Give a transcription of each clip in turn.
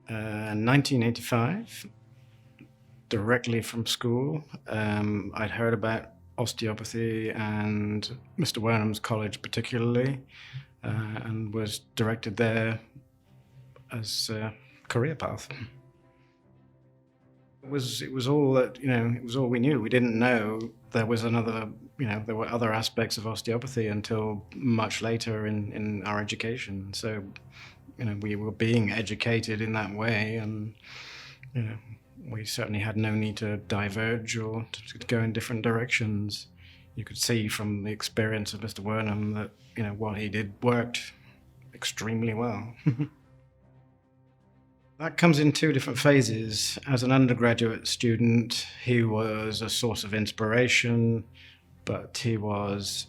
1985, directly from school. I'd heard about osteopathy and Mr. Wernham's college particularly, and was directed there as a career path. It was all that, it was all we knew. We didn't know there was another, there were other aspects of osteopathy until much later in our education. So, we were being educated in that way, and, we certainly had no need to diverge or to go in different directions. You could see from the experience of Mr. Wernham that, what he did worked extremely well. That comes in two different phases. As an undergraduate student, he was a source of inspiration, but he was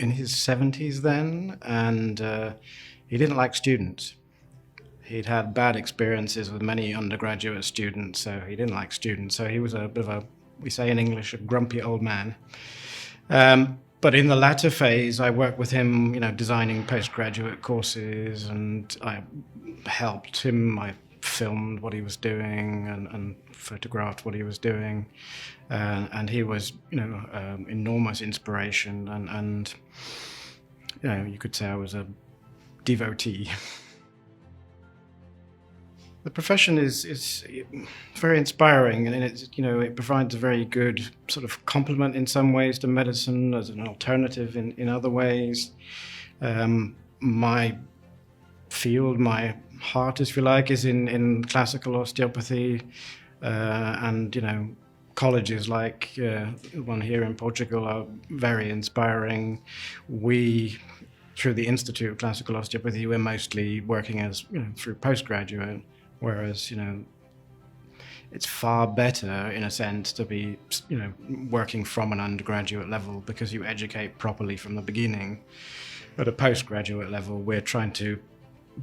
in his 70s then, and he didn't like students. He'd had bad experiences with many undergraduate students, so he didn't like students. So he was a bit of a, we say in English, a grumpy old man. But in the latter phase, I worked with him, designing postgraduate courses, and I helped him. I filmed what he was doing and photographed what he was doing, and he was, enormous inspiration, and you could say I was a devotee. The profession is very inspiring, and it provides a very good sort of complement in some ways to medicine, as an alternative in other ways. My field, my heart, if you like, is in classical osteopathy, and colleges like the one here in Portugal are very inspiring. We, through the Institute of Classical Osteopathy, we're mostly working as through postgraduate, whereas it's far better in a sense to be working from an undergraduate level, because you educate properly from the beginning. At a postgraduate level, we're trying to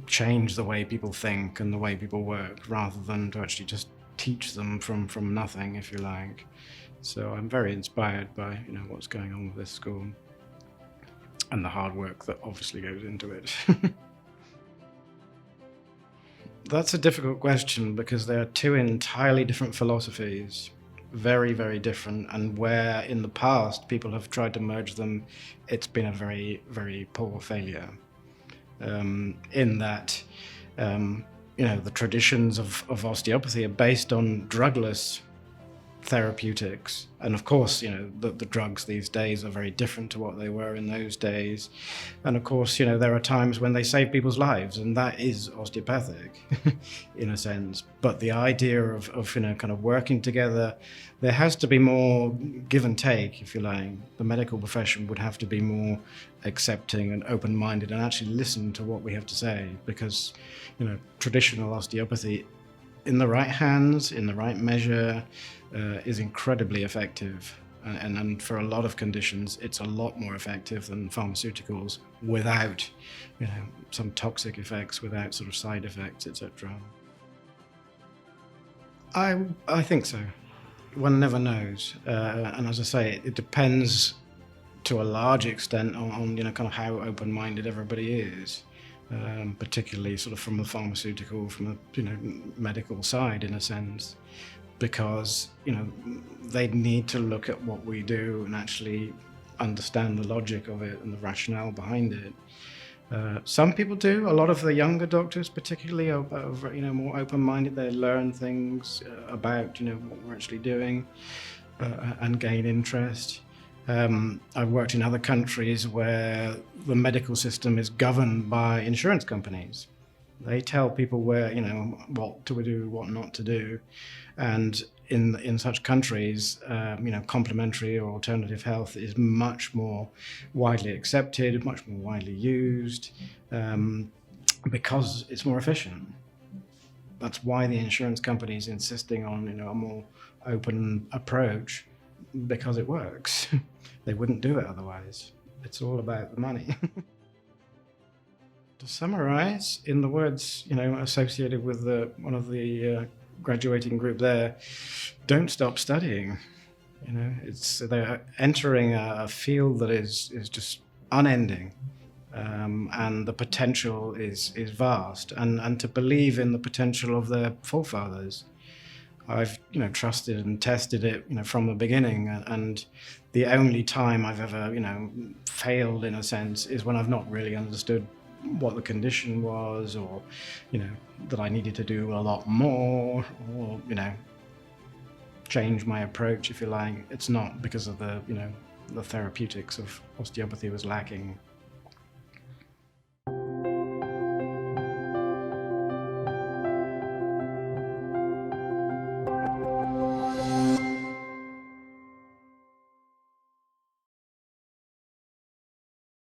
change the way people think and the way people work, rather than to actually just teach them from nothing, if you like. So I'm very inspired by what's going on with this school and the hard work that obviously goes into it. That's a difficult question, because there are two entirely different philosophies, very, very different, and where in the past people have tried to merge them, it's been a very, very poor failure. In that, the traditions of osteopathy are based on drugless therapeutics. And of course, the drugs these days are very different to what they were in those days. And of course, there are times when they save people's lives, and that is osteopathic in a sense. But the idea of kind of working together, there has to be more give and take, if you like. The medical profession would have to be more accepting and open-minded and actually listen to what we have to say, because, traditional osteopathy, in the right hands, in the right measure, is incredibly effective. And for a lot of conditions, it's a lot more effective than pharmaceuticals, without, some toxic effects, without sort of side effects, etc. I think so. One never knows. And as I say, it depends to a large extent on kind of how open-minded everybody is. Particularly sort of from the pharmaceutical, from the medical side, in a sense, because they need to look at what we do and actually understand the logic of it and the rationale behind it. Some people do. A lot of the younger doctors, particularly, are more open-minded. They learn things about what we're actually doing and gain interest. I've worked in other countries where the medical system is governed by insurance companies. They tell people where, what to do, what not to do. And in such countries, complementary or alternative health is much more widely accepted, much more widely used, because it's more efficient. That's why the insurance company is insisting on, a more open approach, because it works. They wouldn't do it otherwise. It's all about the money. To summarize, in the words, associated with one of the graduating group there, don't stop studying. They're entering a field that is just unending. and the potential is vast. And to believe in the potential of their forefathers, I've trusted and tested it from the beginning, and the only time I've ever failed in a sense is when I've not really understood what the condition was, or that I needed to do a lot more, or change my approach, if you like. It's not because of the therapeutics of osteopathy was lacking.